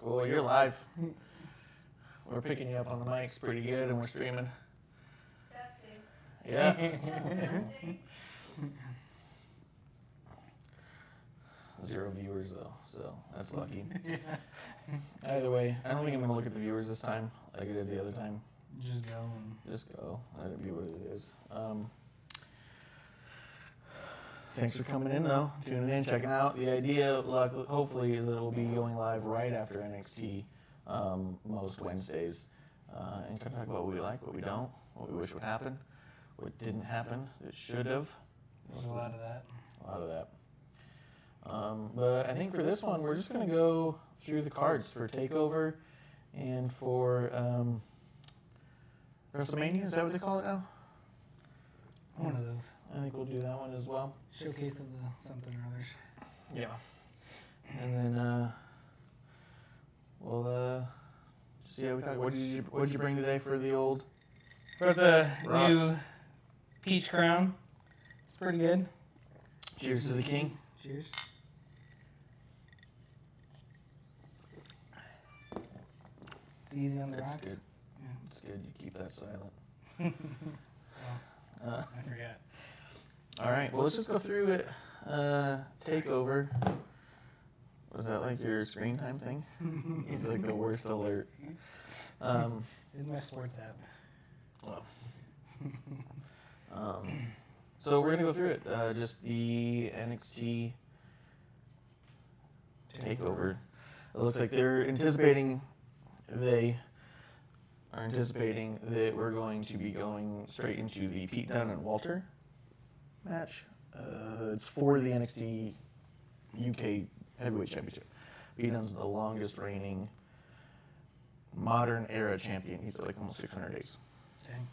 Cool, you're live. We're picking you up on the mics pretty good, and we're streaming. Testing. Yeah. Testing. 0 viewers though, so that's lucky. Either way, I don't think I'm gonna look at the viewers this time like I did the other time. Just go. Just go. Let it be what it is. Thanks for coming in though, tuning in, checking out. The idea, hopefully, is that it will be going live right after NXT most Wednesdays, and kind of talk about what we like, what we don't, what we wish would happen, what didn't happen, that should have. There's a lot of that. A lot of that. But I think for this one, we're just going to go through the cards for TakeOver and for WrestleMania. Is that what they call it now? One of those. I think we'll do that one as well. Showcase of the something or others. Yeah. And then we'll see how we talk. What did you bring today for the old? Brought the Rocks. new peach crown. It's pretty good. Cheers to the king. Cheers. It's easy on the That's rocks. good. Yeah. It's good. You keep that silent. I forgot. All right. Well, let's just go through it. TakeOver. Was that like your screen time thing? It's like the worst alert. It's my sports app. Well. So we're gonna go through it. Just the NXT TakeOver. It looks like they are anticipating that we're going to be going straight into the Pete Dunne and Walter match. It's for the NXT UK Heavyweight Championship. Pete Dunne's the longest reigning modern era champion. He's like almost 600 days. Dang.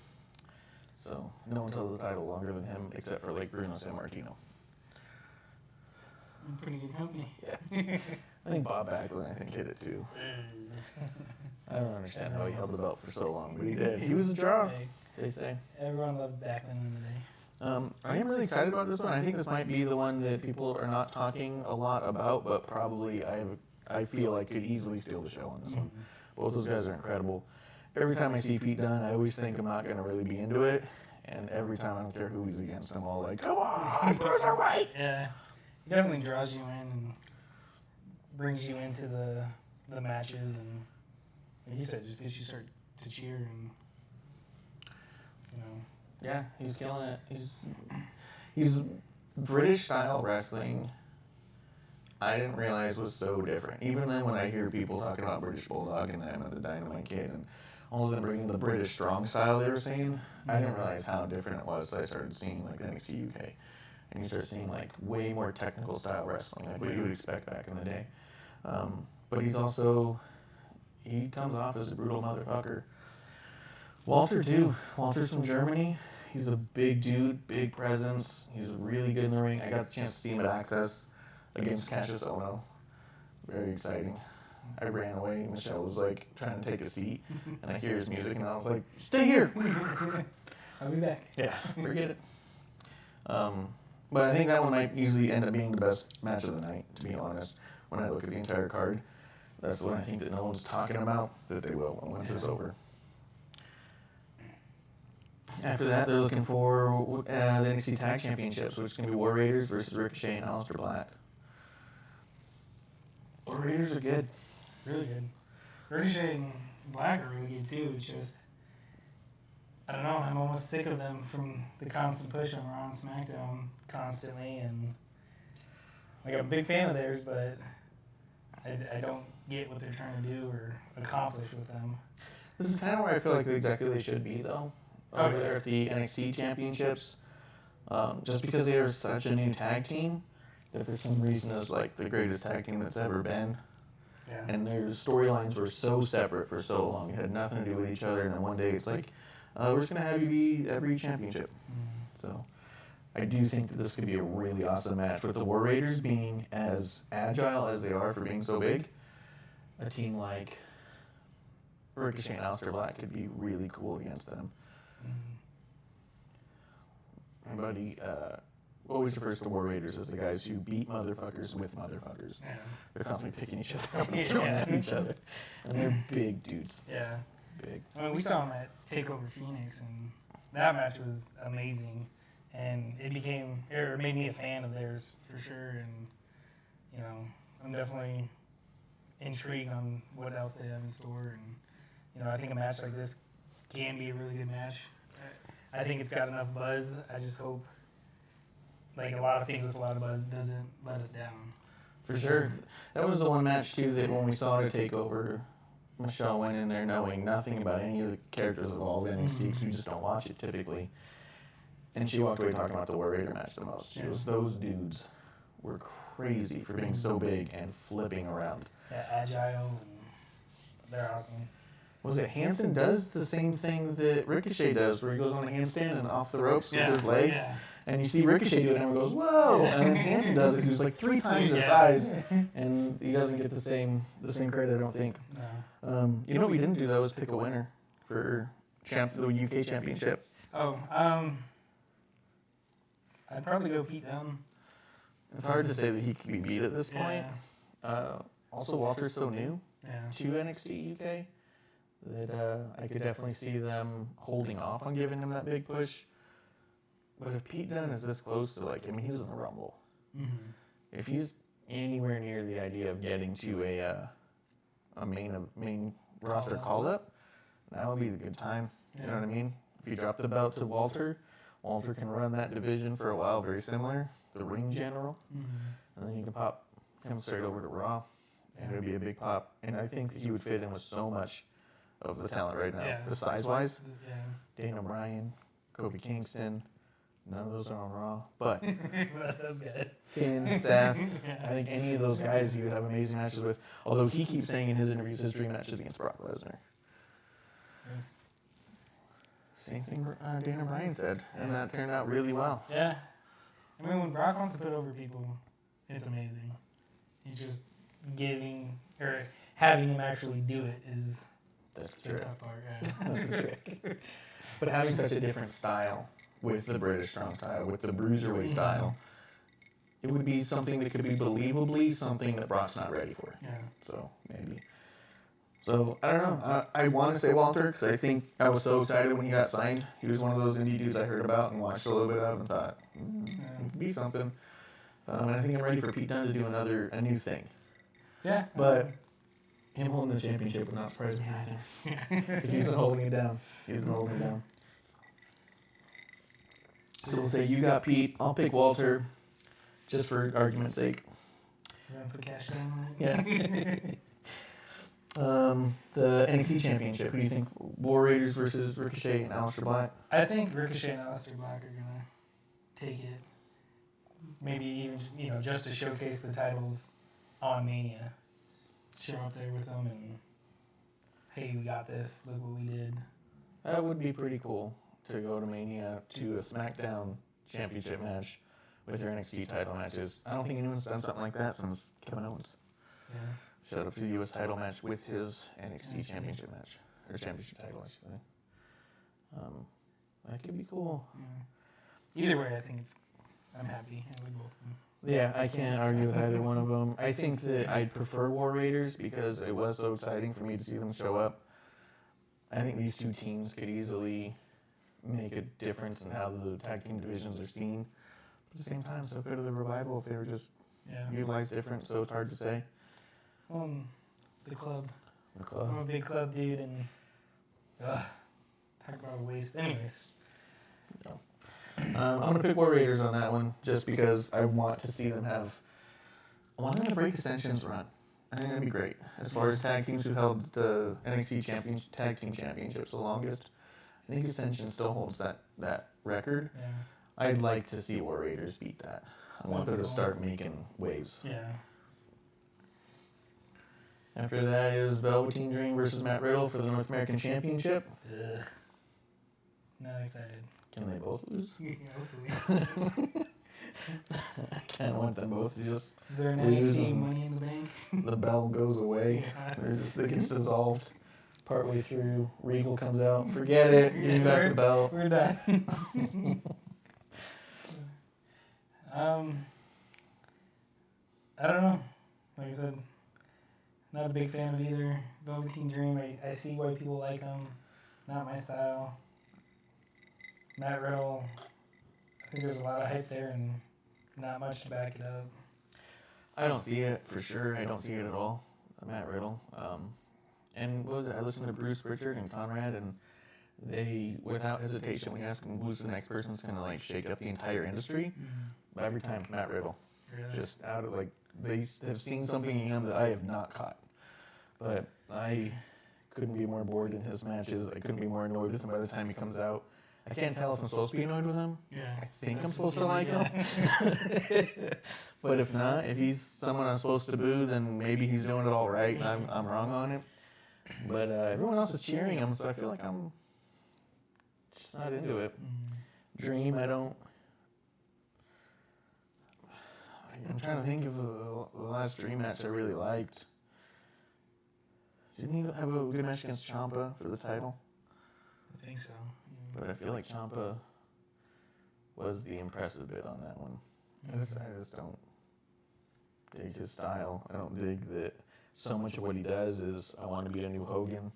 So no one's held the title longer than him except for like Bruno Sammartino. Pretty good company. Yeah. I think Bob Backlund, hit it too. I don't understand how he held the belt for so long, but he did. He was a draw, they say. Everyone loved Backlund in the day. I am really excited about this one. I think this might be the one that people are not talking a lot about, but probably I feel like could easily steal the show on this one. Both those guys are incredible. Every time I see Pete Dunne, I always think I'm not going to really be into it. And every time, I don't care who he's against, I'm all like, come on, Bruiserweight! Yeah. He definitely draws you in and brings you into the matches. And like you said, just gets you start to cheer and, you know. Yeah, he's killing it. He's British style wrestling. I didn't realize was so different. Even then, when I hear people talking about British Bulldog and them and the Dynamite Kid and all of them bringing the British strong style they were saying, I didn't realize how different it was. So I started seeing like NXT UK, and you start seeing like way more technical style wrestling, like what you would expect back in the day. But he comes off as a brutal motherfucker. Walter too. Walter's from Germany. He's a big dude, big presence. He's really good in the ring. I got the chance to see him at Access against Cassius Ohno. Very exciting. I ran away. Michelle was like trying to take a seat, and I hear his music, and I was like, "Stay here." I'll be back. Yeah, forget it. But I think that one might easily end up being the best match of the night, to be honest. When I look at the entire card, that's the one I think that no one's talking about, that they will once it's over. After that, they're looking for the NXT Tag Championships, which is going to be War Raiders versus Ricochet and Aleister Black. War Raiders are good. Really good. Ricochet and Black are really good too. It's just, I don't know, I'm almost sick of them from the constant push on Raw and SmackDown constantly. And like, I'm a big fan of theirs, but I don't get what they're trying to do or accomplish with them. This is kind of where I feel like exactly they should be, though. Over there at the NXT Championships. Just because they are such a new tag team, that for some reason is like the greatest tag team that's ever been. Yeah. And their storylines were so separate for so long. It had nothing to do with each other. And then one day it's like, we're just going to have you be every championship. So I do think that this could be a really awesome match. With the War Raiders being as agile as they are for being so big, a team like Ricochet and Aleister Black could be really cool against them. My buddy always refers to War Raiders as the guys who beat motherfuckers with motherfuckers. Yeah. They're constantly picking each other up and throwing at each other. And they're big dudes. Yeah. Big. I mean, we saw him at TakeOver Phoenix, and that match was amazing. And it made me a fan of theirs for sure. And, you know, I'm definitely intrigued on what else they have in store. And, you know, I think a match like this can be a really good match. I think it's got enough buzz. I just hope, like a lot of things with a lot of buzz, doesn't let us down. For sure. That was the one match, too, that when we saw it take over, Michelle went in there knowing nothing about any of the characters involved in NXT because we just don't watch it typically. And she walked away talking about the War Raider match the most. She goes, those dudes were crazy for being so big and flipping around. Yeah, agile, and they're awesome. Was it Hansen does the same thing that Ricochet does, where he goes on a handstand and off the ropes with his legs? Yeah. And you see Ricochet do it, and everyone goes, whoa! And then Hansen does it, who's like 3 times the size, and he doesn't get the same credit, I don't think. No. You know what we didn't do, though, was pick a winner for the UK Championship. Oh, I'd probably go Pete Dunne. It's hard to say that he can be beat at this point. Also, Walter's so new Yeah. to NXT UK that I could definitely see them holding off on giving him that big push. But if Pete Dunne is this close to, like, I mean, he's in the Rumble. Mm-hmm. If he's anywhere near the idea of getting to a main roster call-up, that would be the good time. You know what I mean? If you drop the belt to Walter, Walter can run that division for a while, very similar, the ring general, and then you can pop him straight over to Raw, and it would be a big pop. And I think that he would fit in with so much of the talent right now. Yeah. The size-wise, Yeah. Dana Bryan, Kofi Kingston, none of those are on Raw, but Those guys. Finn, Seth, I think any of those guys you would have amazing matches with. Although he keeps saying in his interviews his dream match is against Brock Lesnar. Same thing Dana Bryan said, and that turned out really well. Yeah. I mean, when Brock wants to put over people, it's amazing. He's just having him actually do it is That's the true. tough part. Yeah. That's the trick. But having such a different style with the British strong style, with the bruiserweight style, it would be something that could be believably something that Brock's not ready for. Yeah. So, maybe. So, I don't know. I want to say Walter because I think I was so excited when he got signed. He was one of those indie dudes I heard about and watched a little bit of and thought, it could be something. And I think I'm ready for Pete Dunne to do a new thing. Yeah. But him holding the championship would not surprise me either. Because he's been holding it down. So we'll say you got Pete, I'll pick Walter, just for argument's sake. You want to put cash down on it? Yeah. The NXT Championship, who do you think? War Raiders versus Ricochet and Aleister Black? I think Ricochet and Aleister Black are going to take it. Maybe even, just to showcase the titles on Mania. Show up there with them and, hey, we got this. Look what we did. That would be pretty cool to go to Mania to a SmackDown Championship match with their NXT title matches. I don't think anyone's done something like that since Kevin Owens Yeah. showed up to the U.S. title match with his NXT Championship match. Or Championship title, I should say. That could be cool. Yeah. Either way, I'm happy. I like both of them. Yeah, I can't argue with either one of them. I think that I'd prefer War Raiders because it was so exciting for me to see them show up. I think these two teams could easily make a difference in how the tag team divisions are seen. But at the same time, so could the Revival if they were just utilized different, so it's hard to say. The club. The club. I'm a big club dude, and talk about a waste. Anyways. I'm going to pick War Raiders on that one just because I want to see them I want them to break Ascension's run. I think that'd be great. As far as tag teams who held the NXT Tag Team Championships the longest, I think Ascension still holds that record. Yeah. I'd like to see War Raiders beat that. I want them to start making waves. Yeah. After that is Velveteen Dream versus Matt Riddle for the North American Championship. Ugh. Not excited. Can they both lose? Hopefully. I kind of want them both to just Is there an lose NXT and Money in the Bank? the bell goes away. It gets dissolved partway through. Regal comes out. Forget it. Give me back the belt. We're done. I don't know. Like I said, not a big fan of either. Velveteen Dream, I see why people like him. Not my style. Matt Riddle, I think there's a lot of hype there and not much to back it up. I don't see it for sure. I don't see it at all. Matt Riddle. And what was it? I listened to Bruce Pritchard and Conrad, and they, without hesitation, we asked them who's the next person that's gonna like shake up the entire industry. But every time, Matt Riddle. Really? Just out of like, they have seen something in him that I have not caught. But I couldn't be more bored in his matches. I couldn't be more annoyed with him by the time he comes out. I can't tell if I'm supposed to be annoyed with him. Yeah. I think I'm supposed to like him. But if not, if he's someone I'm supposed to boo, then maybe he's doing it all right, and I'm wrong on it. But everyone else is cheering him, so I feel like I'm just not into it. Dream, I'm trying to think of the last Dream match I really liked. Didn't he have a good match against Ciampa for the title? I think so. But I feel like Ciampa was the impressive bit on that one. I just don't dig his style. I don't dig that so much of what he does is, I want to be a new Hogan.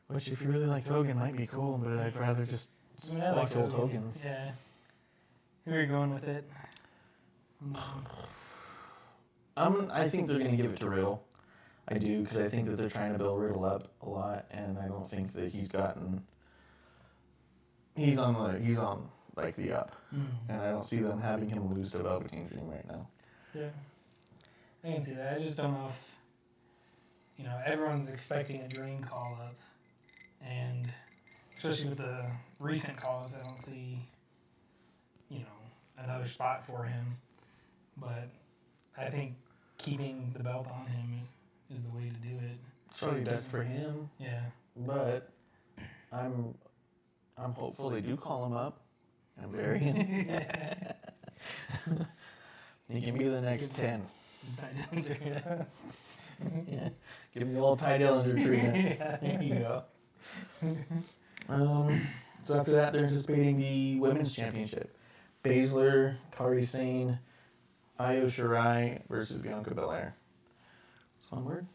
Which, if you really liked Hogan, might be cool, but I'd rather just watch old Hogan. Yeah. Who are you going with it? I think they're going to give it to Riddle. I do, because I think that they're trying to build Riddle up a lot, and I don't think that he's on like the up. And I don't see them having him lose to Velveteen Dream right now. Yeah. I can see that. I just don't know if, everyone's expecting a Dream call up. And especially with the recent calls, I don't see, another spot for him. But I think keeping the belt on him is the way to do it. It's probably best for him. Yeah. But I'm hopeful they do call him up and bury him. He can be the next 10. Yeah. Give me the old Ty Dillinger treatment. There you go. So after that, they're anticipating the women's championship. Baszler, Kairi Sane, Io Shirai versus Bianca Belair. It's one word.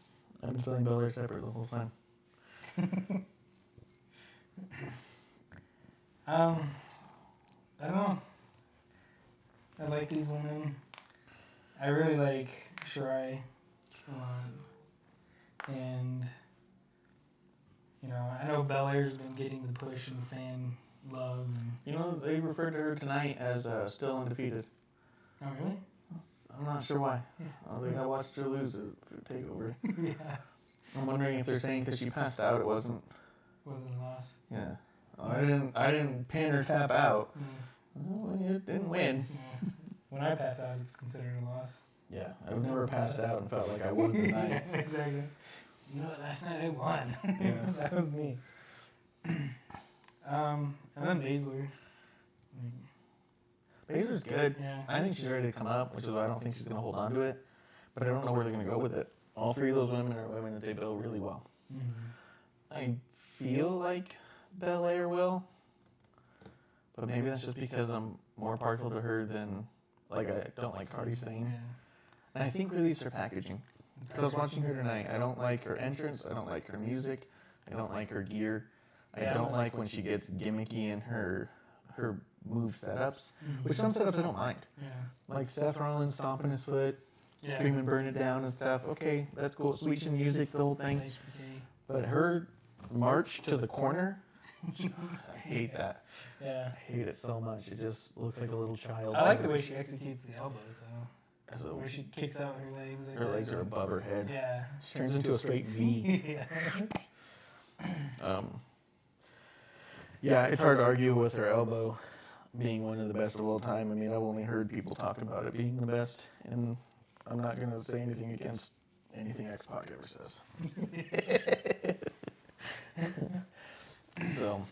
I've been spelling Belair separate the whole time. I don't know. I like these women. I really like Shirai a lot. And, I know Belair's been getting the push and fan love. And They referred to her tonight as still undefeated. oh, really? I'm not sure why. Yeah. I think I watched her lose at TakeOver. Yeah. I'm wondering if they're saying because she passed out, it wasn't. Wasn't a loss. Yeah. Oh, I didn't pin or tap out. Well, you didn't win. Yeah. When I pass out, it's considered a loss. Yeah, I've never passed out and felt like I won the night. Exactly. Last night I won. Yeah. That was me. And then Baszler. Baszler's good. Yeah. I think she's ready to come up, which is why I don't think she's going to hold on to it. But I don't know where they're going to go with it. All three of those women are women that they build really well. I feel like Belair will. But maybe that's just because I'm more partial to her than, I don't like Kairi Sane. Yeah. And I think really it's her packaging. Because I was watching her tonight. I don't like her entrance. I don't like her music. I don't like her gear. I don't like when she gets gimmicky in her move setups. Which some setups I don't mind. Yeah. Like Seth Rollins stomping his foot, screaming burn it down and stuff. Okay, that's cool. Sweet chin music, the whole thing. HBK. But her march to the corner, I hate that. Yeah. I hate it so much. It just looks like a little child. I like the way she executes the elbow, though. So Where she kicks out her legs. Like her that. legs are above her head. Yeah. She turns into a straight V. Yeah. Yeah, it's hard to argue with her elbow being one of the best of all time. I mean, I've only heard people talk about it being the best, and I'm not going to say anything against anything X-Pac ever says. So,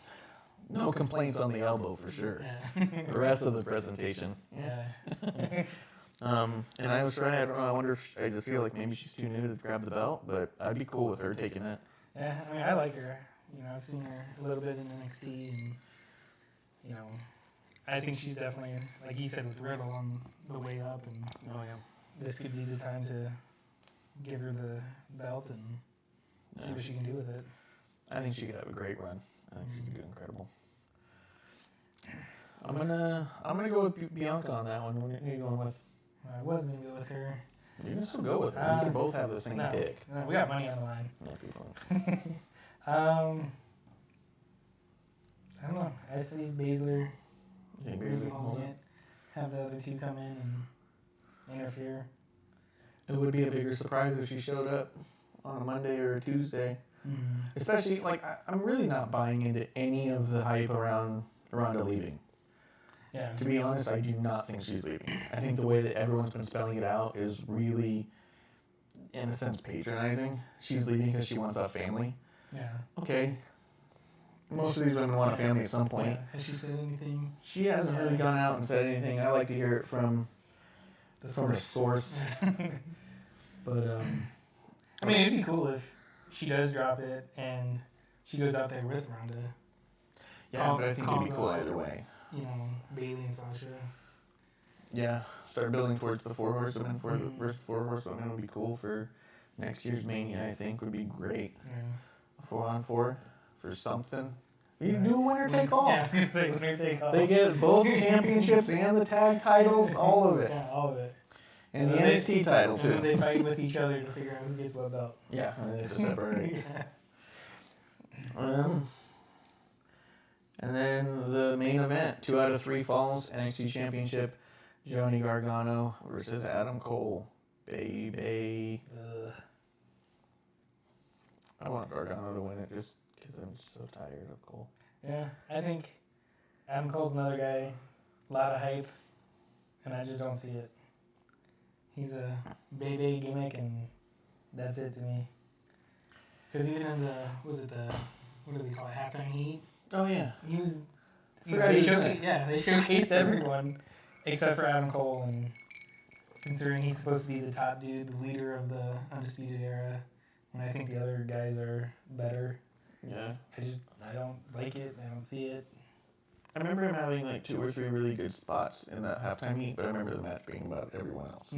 no complaints on the elbow for sure. Yeah. The rest of the presentation. Yeah. And I was right. I don't know. I wonder if I just feel like maybe she's too new to grab the belt, but I'd be cool with her taking it. Yeah, I mean, I like her. I've seen her a little bit in NXT, and I think she's definitely, like you said, with Riddle on the way up, and Oh yeah. this could be the time to give her the belt and see what she can do with it. I think she could have a great run. I think she could do incredible. I'm gonna go with Bianca on that one. Who are you going with? I was gonna go with her. You can still go with her. We can both have the same No, pick. no, we got money on the line. Let's keep going. I don't know. I see Baszler. Yeah, Maybe Baszler. hold it. Have the other two come in and interfere. It would be a bigger surprise if she showed up on a Monday or a Tuesday. Mm. Especially, like, I'm really not buying into any of the hype around Ronda leaving. Yeah. To be honest, I do not think she's leaving. I think the way that everyone's been spelling it out is really, in a sense, patronizing. She's leaving because she wants a family. Yeah. Okay. Most of these women want a family at some point. Yeah. Has she said anything? She hasn't really gone out and said anything. I like to hear it from The a source. But, I mean, it'd be cool if she does drop it and she goes out there with Ronda. yeah, but I think it'd be calls cool out. either way. You know, Bailey and Sasha. Yeah, start building towards the Four Horsewomen versus Four Horsewomen would be cool for next year's Mania. I think would be great. Yeah. 4-on-4 for something. You can do a winner take all. Yeah, I was gonna say winner take all. They get both the championships and the tag titles, all of it, Yeah, all of it. and the And they- NXT title And then too. they fight with each other to figure out who gets what belt. Yeah, and they just separate. Yeah. And then the main event, 2 out of 3 falls, NXT Championship, Johnny Gargano versus Adam Cole. Baby. I want Gargano to win it just because I'm so tired of Cole. Yeah, I think Adam Cole's another guy, a lot of hype, and I just don't see it. He's a baby gimmick, and that's it to me. Because even in the, what do they call it, halftime heat? Oh, yeah. He was, Forgot they he was in showcased, it. yeah, they showcased everyone except for Adam Cole, and considering he's supposed to be the top dude, the leader of the Undisputed Era, and I think the other guys are better. Yeah. I don't like it. I don't see it. I remember him having like 2 or 3 really good spots in that halftime heat, but I remember the match being about everyone else.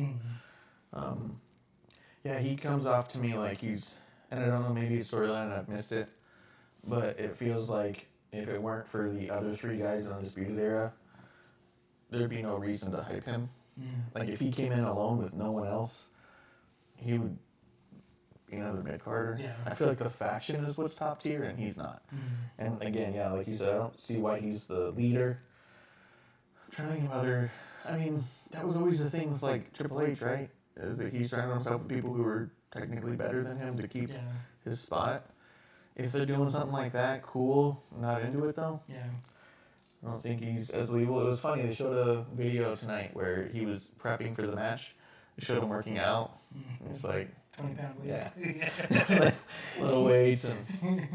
Yeah, he comes off to me like he's, and I don't know, maybe it's storyline and I've missed it, but it feels like if it weren't for the other 3 guys in the Undisputed Era, there'd be no reason to hype him. Like if he came in alone with no one else, he would be another mid-carder. Yeah. I feel like the faction is what's top tier, and he's not. And again, yeah, like you said, I don't see why he's the leader. I'm trying to think of other. I mean, that was always the thing with like Triple H, right? Is that he surrounded himself with people who were technically better than him to keep Yeah. his spot. If they're doing something like that, cool. Not into it though. Yeah. I don't think he's as believable. It was funny. They showed a video tonight where he was prepping for the match. They showed him working out. And it's like 20-pound Yeah. weights. like, little weights, and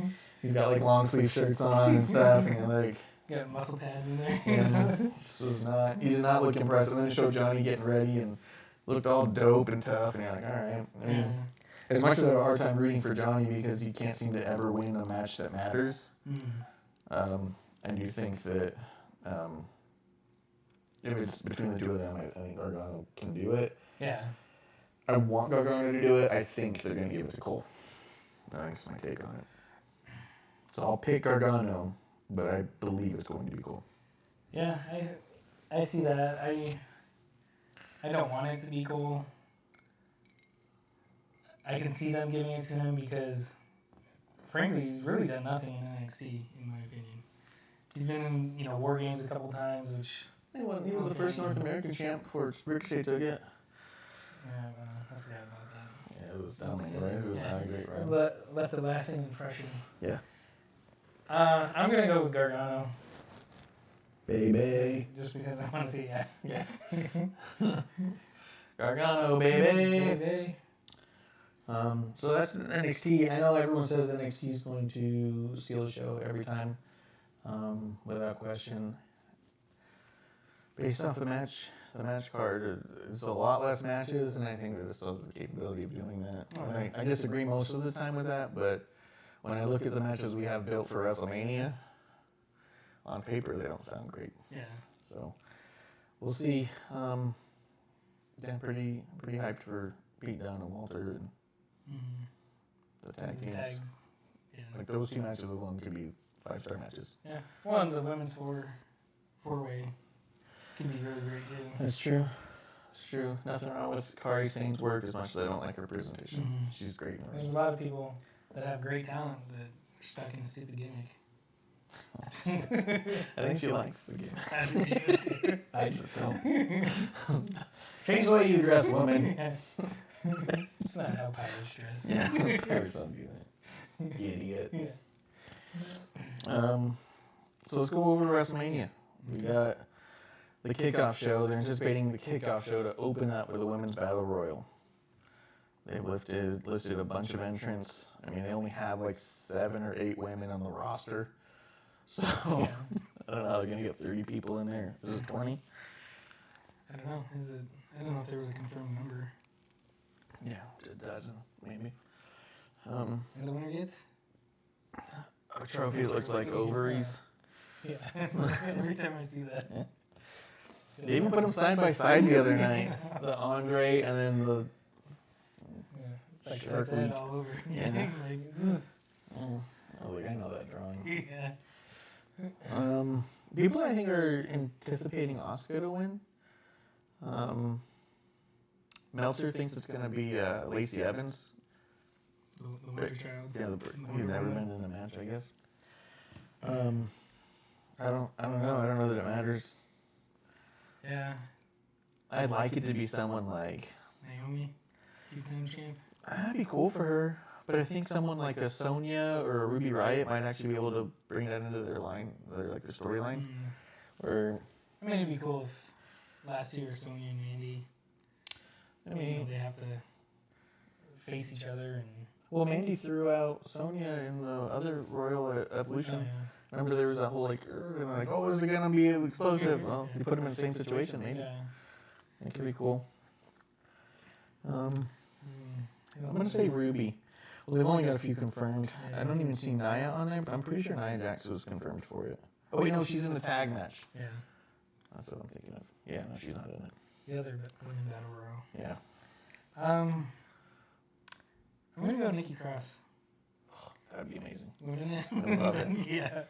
he's got like long sleeve shirts on and stuff, and like. Got muscle pads in there. Yeah, he did not look impressive. And then it showed Johnny getting ready and looked all dope and tough. And you're like, all right. I mean, as much as I have a hard time rooting for Johnny because he can't seem to ever win a match that matters, I do think that if it's between the two of them, I think Gargano can do it. Yeah. I want Gargano to do it. I think they're going to give it to Cole. That's my take on it. So I'll pick Gargano, but I believe it's going to be Cole. Yeah, I see that. I don't want it to be Cole. I can see them giving it to him because, frankly, he's really done nothing in NXT, in my opinion. He's been in, War Games a couple times, which... He was the first North American champ before Ricochet took it. Yeah, I forgot about that. Yeah, it was dumb anyway. It was not a great run. But left a lasting impression. Yeah. I'm going to go with Gargano. Baby. Just because I want to see that. Yeah. Gargano, baby. Baby. So that's NXT. I know everyone says NXT is going to steal the show every time, without question. Based off the match card, it's a lot less matches, and I think that it still has the capability of doing that. And I disagree most of the time with that, but when I look at the matches we have built for WrestleMania, on paper they don't sound great. Yeah. So we'll see. Yeah, pretty hyped for Pete Dunne and Walter and the tag teams. Tags. Yeah. Like those two matches alone could be 5-star matches. Yeah. Well, and the women's four-way can be really great too. That's true. It's true. Nothing wrong with Kari Sane's work as much as I don't like her presentation. Mhm. She's great in There's a hers. lot of people that have great talent that are stuck in a stupid gimmick. I think she likes the game. I think she is too. I just don't. Change the way you dress, woman. It's not how pirates dress. Yeah, pirates don't do that. You idiot. Yeah. So let's go over to WrestleMania. We got the kickoff show. They're anticipating the kickoff show to open up with a women's battle royal. They've listed a bunch of entrants. I mean, they only have like 7 or 8 women on the roster. So Yeah. I don't know. They're gonna get 30 people in there. Is it 20? I don't know. I don't know if there was a confirmed number. Yeah, a dozen maybe. And the winner gets? A trophy that looks like ovaries. Yeah. Every time I see that. Yeah. They even put them side by side the other night. The Andre and then the. Yeah. Like Shark Seth's head Week. all over. Yeah. Like, I was like, I know that drawing. yeah. People I think are anticipating Asuka to win. Meltzer thinks it's gonna be Lacey Evans. The Wonder Child. Yeah, he's never been in a match, I guess. I don't know. I don't know that it matters. Yeah. I'd like it to be someone like. Naomi, 2-time champ. That'd be cool for her, but I think someone like a Sonya or a Ruby Riott might actually be able to bring that into their their storyline. Or I mean, it'd be cool if last year Sonya and Mandy, I mean, they have to face each other and. well, Mandy threw out Sonya in the other Royal Evolution. Remember, there was that whole oh, is it gonna be explosive? Well, you put them in the same situation, maybe. Yeah. It could be cool. Who I'm else gonna is say there? Ruby. Well, they've only got a few confirmed. I don't even see Nia on there, but I'm pretty sure Nia Jax was confirmed for it. Oh wait, no, she's in the tag match. Yeah. That's what I'm thinking of. Yeah, no, she's not in it. The other women battle royal. Yeah. I'm gonna go Nikki Cross. That'd be amazing. Wouldn't it? I would love it. Yeah.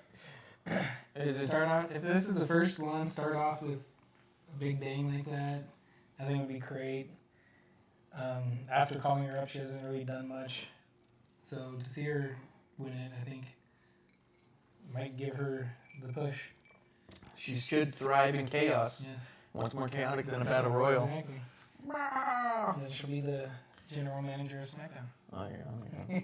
It's, Start off if this is the first one. Start off with a big bang like that. I think it would be great. After calling her up, she hasn't really done much. So to see her win it, I think might give her the push. she should thrive in chaos. Yes. What's more chaotic than a battle royal? Exactly. And then she'll be the general manager of SmackDown. Oh yeah.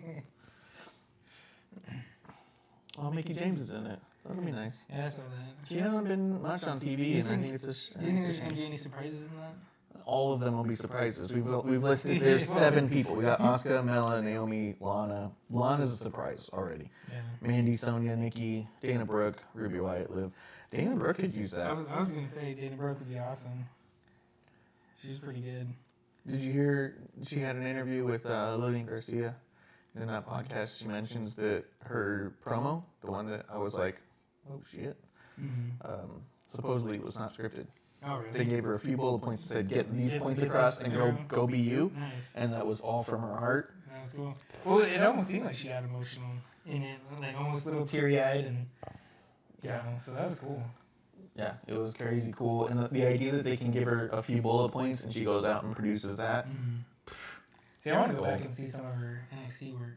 Oh, Mickey James is in it. That'll be nice. Yeah, I saw that. She hasn't been much on TV, and I think it's Do you think there's going to be any surprises in that? all of them will be surprises. We've listed. There's 7 people. We got Asuka, Mela, Naomi, Lana. Lana's a surprise already. Yeah. Mandy, Sonya, Nikki, Dana Brooke, Ruby Wyatt, Liv. Dana Brooke could use that. I was going to say Dana Brooke would be awesome. She's pretty good. Did you hear she had an interview with Lillian Garcia? In that podcast, she mentions that her promo, the one that I was like, oh shit, supposedly it was not scripted. Oh, They really? gave her a few bullet points and said, get these Get points this across and through. go be you. Nice. And that was all from her heart. That's cool. Well, it almost seemed like she got emotional in it, like almost a little teary-eyed, and yeah, so that was cool. Yeah, it was crazy cool. And the idea that they can give her a few bullet points and she goes out and produces that. See, I want to go back and see some of her NXT work.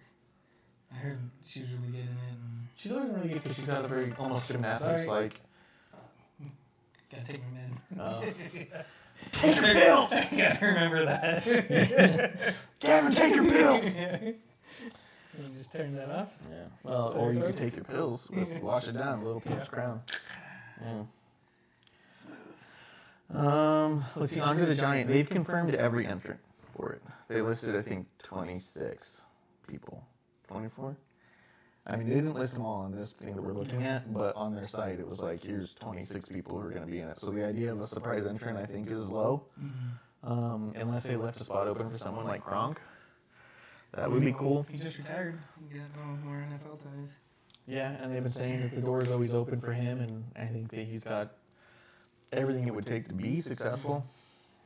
I heard she was really good in it. And She's always really good because she's got a very almost gymnastics-like. gotta take my Uh, meds. take your pills! Yeah, I remember that. Gavin, take your pills! Yeah. You just turn that off. Yeah. Well, or you could take your pills, wash it down, a little Pim's Crown. Yeah. Smooth. Let's see, Andre the Giant. They've confirmed every entrant for it. They listed, I think, 26 people. 24? I mean, they didn't list them all on this thing that we're looking at, but on their site it was like, here's 26 people who are going to be in it. So the idea of a surprise entrant, I think, is low. Unless they left a spot open for someone like Gronk. That would be cool. He just retired. He got no more NFL ties. Yeah, and they've been saying that the door is always open for him, and I think that he's got everything it would take to be successful,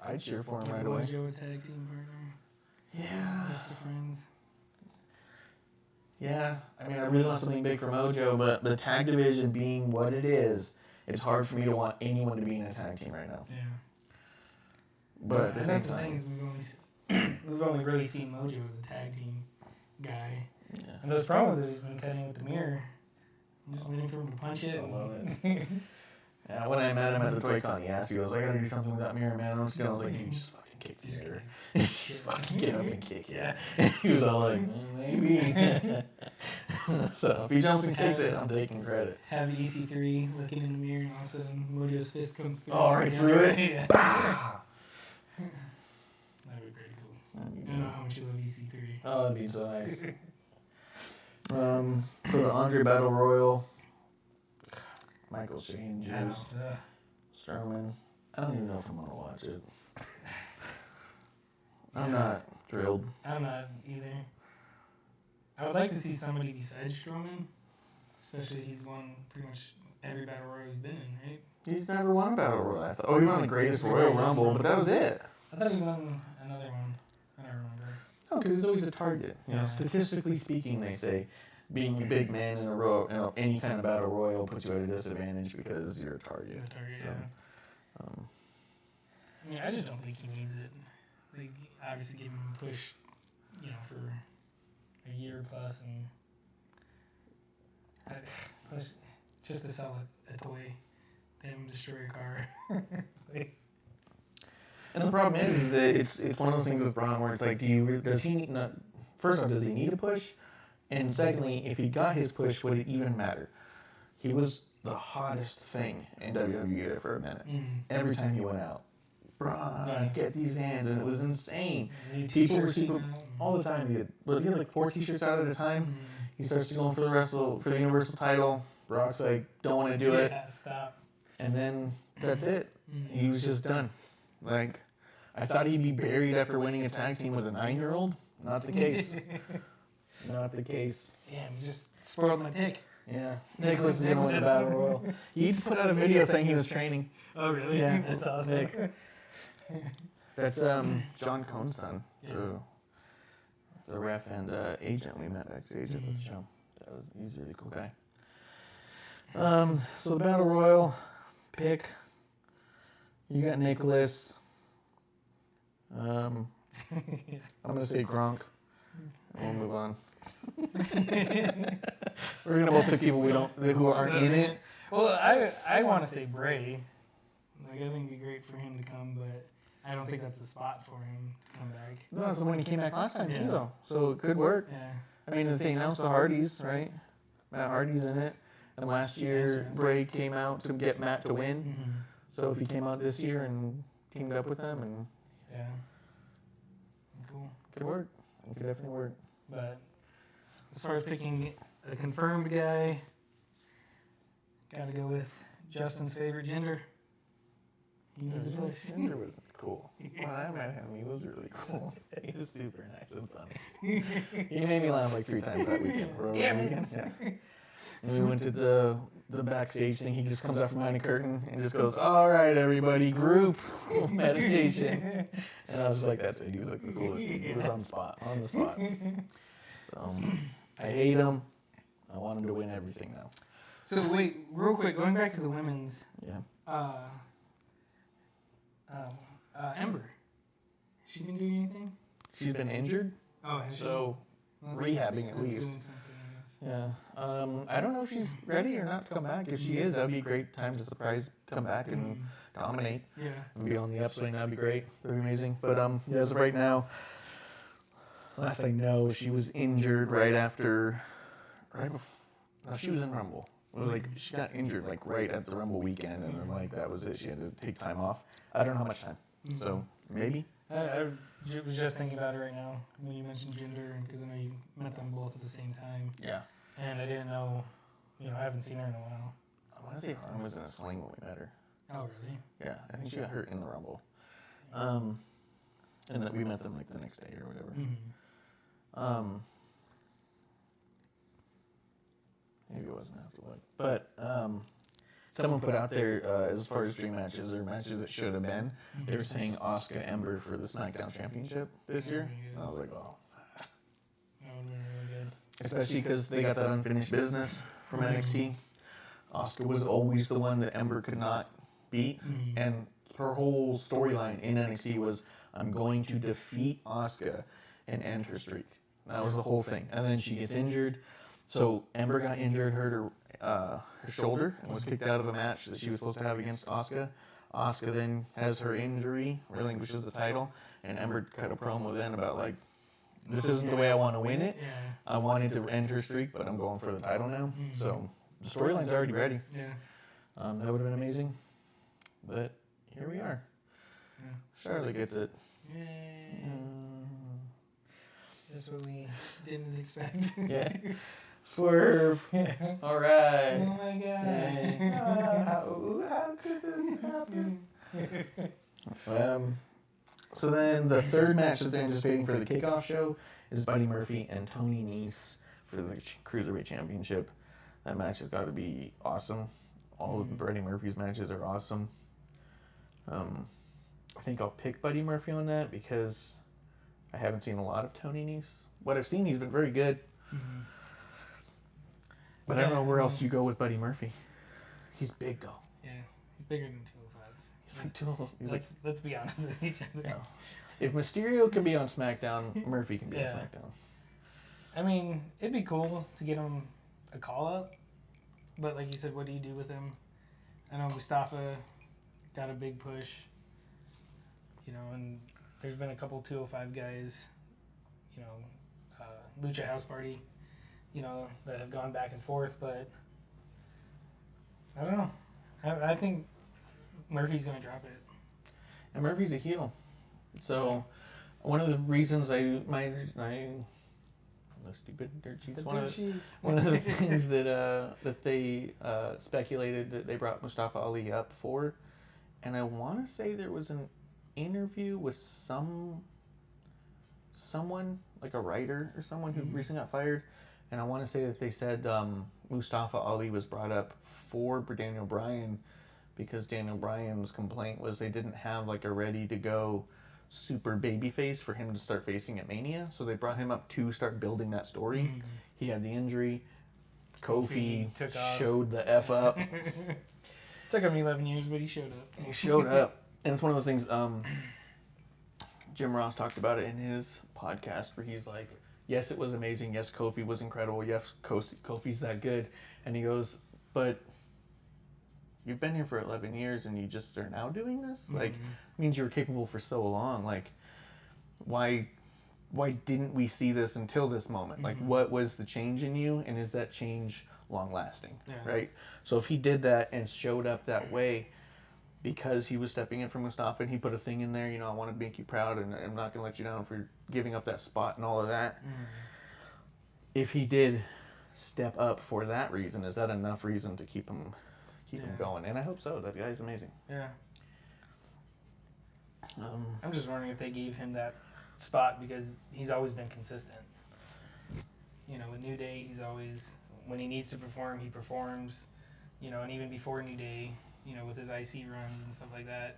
I'd cheer for him right away. Mojo a tag team partner. Yeah. Best of friends. Yeah. I mean, I really want something big for Mojo, but the tag division being what it is, it's hard for me to want anyone to be in a tag team right now. Yeah. But at the And same that's the thing time, is we've only really seen Mojo as a tag team guy. yeah. And those promos that he's been cutting with the mirror, I'm just waiting for him to punch it. I love it. Yeah, when I met him at the Toy Con, he asked, he goes, I gotta do something with that mirror, man. I was like, you just fucking kick the mirror. Just fucking get up and kick it. Yeah. He was all like, maybe. So if he jumps and kicks it, I'm taking credit. Have the EC3 looking in the mirror, and all of a sudden Mojo's fist comes through. Oh, right through it? Yeah. Bah! That'd be pretty cool. I don't know how much you love EC3. Oh, that'd be so nice. For the Andre Battle Royal, Michael Shane, I Juice, don't- Strowman. I don't even know if I'm gonna watch it. I'm not thrilled. I'm not either. I would like to see somebody besides Strowman. Especially he's won pretty much every battle royal he's been in, right? He's never won a Battle Royal. I thought, oh, he won the Greatest Royal Rumble, but that was it. I thought he won another one. I don't remember. Oh, because he's always a target. You know, Yeah. statistically speaking, they say being a big man in a row, you know, any kind of battle royal puts you at a disadvantage because you're a target. The target, So, yeah. um, I mean, I just don't think he needs it. Like, obviously give him a push, you know, for a year plus, and plus just to sell a toy, them destroy a car. Like, and the problem is that it's one of those things with Braun where it's like, does he need not? First off, does he need a push? And secondly, if he got his push, would it even matter? He was the hottest thing in WWE there for a minute. Every time he went out, Braun, Right. get these hands, and it was insane. new People were t-shirts super came out, all the time. He had like 4 T-shirts out at a time. He starts going for the Universal title. Brock's like, don't want to do it, Yeah, stop. and then that's it. He was just done. Like, I thought he'd be buried after winning a tag team with a 9-year-old. Not the case. Not the case. Damn, you just spoiled my pick. Yeah, Nicholas didn't win the Battle Royal. He put out a video saying he was training. Oh, really? Yeah, That's awesome. Nick. That's John Cone's son, the ref and agent we met backstage at this show. He's a really cool guy. So the Battle Royal pick. You got Nicholas. I'm gonna say Gronk. And we'll move on. We're gonna both pick people who aren't in it. Well, I want to say Bray. Like, I think it'd be great for him to come, but I don't think that's the spot for him to come back. No, that's the one he came back last time too, Yeah. though. So it could work. Yeah. I mean, they announced the Hardys, right? Matt Hardy's in it. And last year, Bray came out to get Matt to win. So if he came out this year and teamed up with them, and Yeah. Cool. it could work. It could definitely work. But as far as picking a confirmed guy, gotta go with Justin's favorite gender. He needs a push. Ginger was cool. When I met him, he was really cool. He was super nice and funny. He made me laugh like 3 times that weekend. Yeah. And we went to the backstage thing. He just comes out from behind a curtain and just goes, "All right, everybody, group meditation." And I was just like, "That's it." He was like the coolest dude. He was on the spot. So I hate him. I want him to win everything now. So wait, real quick, going back to the women's, Yeah. Ember. Has she been doing anything? She's been injured, Oh, has she? so That's- rehabbing at that's least. doing something, I guess. Yeah. I don't know if she's ready or not to come back. If she is, that'd be a great time to come back and dominate Yeah. and be on the upswing. That'd be great. That'd be amazing. But yeah, as of right now, last I know, she was injured right before. No, she was in Rumble. It was like she got injured like right at the Rumble weekend, and then like that was it. She had to take time off. I don't know how much time. So maybe. I was just thinking about it right now when you mentioned gender, because I know you met them both at the same time, Yeah. and I didn't know, I haven't seen her in a while. I want to say her arm was in a sling when we met her. Oh, really? Yeah, I think she got hurt in the Rumble. And then we met them like the next day or whatever. Maybe it wasn't after what. But someone put out there as far as dream matches or matches that should have been. They were saying Asuka Ember for the SmackDown Championship this year. I was like, oh. That would have been really good. Especially because they got that unfinished business from NXT. Asuka was always the one that Ember could not beat, and her whole storyline in NXT was, I'm going to defeat Asuka and end her streak. That was the whole thing. And then she gets injured. So Ember got injured, hurt her shoulder, and was kicked out of a match that she was supposed to have against Asuka. Asuka then has her injury, relinquishes the title, and Ember cut a promo then about like, this isn't the way I want to win it. Yeah. I wanted to end her streak, but I'm going for the title now. So the storyline's already ready. Yeah. That would have been amazing. But here we are. Yeah. Charlotte gets it. Yay. That's what we didn't expect. Yeah. Swerve. Yeah. All Oh right. my Yay. god. How could this happen? So then the third match that they're anticipating for the kickoff show is Buddy Murphy and Tony Nese for the Cruiserweight Championship. That match has got to be awesome. All of Buddy Murphy's matches are awesome. I think I'll pick Buddy Murphy on that because I haven't seen a lot of Tony Nese. What I've seen, he's been very good. But I don't know where else you go with Buddy Murphy. He's big though. Yeah. He's bigger than 205. He's like 2. He's like, Let's be honest with each other. no. If Mysterio can be on SmackDown, Murphy can be on Yeah. SmackDown. I mean, it'd be cool to get him a call up, but like you said, what do you do with him? I know Mustafa got a big push, you know, and there's been a couple 205 guys, you know, Lucha House Party, you know, that have gone back and forth, but I don't know. I think Murphy's gonna drop it. And Murphy's a heel. So one of the reasons the stupid dirt sheets. One of the things that they speculated that they brought Mustafa Ali up for, and I want to say there was an interview with someone like a writer or someone who recently got fired, and I want to say that they said Mustafa Ali was brought up for Daniel Bryan because Daniel Bryan's complaint was they didn't have like a ready to go super babyface for him to start facing at Mania, so they brought him up to start building that story. He had the injury. Kofi took off. showed the F up. Took him 11 years, but he showed up. He showed up. And it's one of those things, Jim Ross talked about it in his podcast where he's like, yes, it was amazing. Yes, Kofi was incredible. Yes, Kofi's that good. And he goes, but you've been here for 11 years and you just are now doing this? Like, it means you were capable for so long. Like, why didn't we see this until this moment? Like, what was the change in you? And is that change long lasting? Yeah. Right? So if he did that and showed up that way because he was stepping in for Mustafa and he put a thing in there, you know, I want to make you proud and I'm not going to let you down for giving up that spot and all of that. If he did step up for that reason, is that enough reason to keep him going? And I hope so. That guy's amazing. Yeah. I'm just wondering if they gave him that spot because he's always been consistent. You know, with New Day, he's always, when he needs to perform, he performs. You know, and even before New Day, you know, with his IC runs and stuff like that.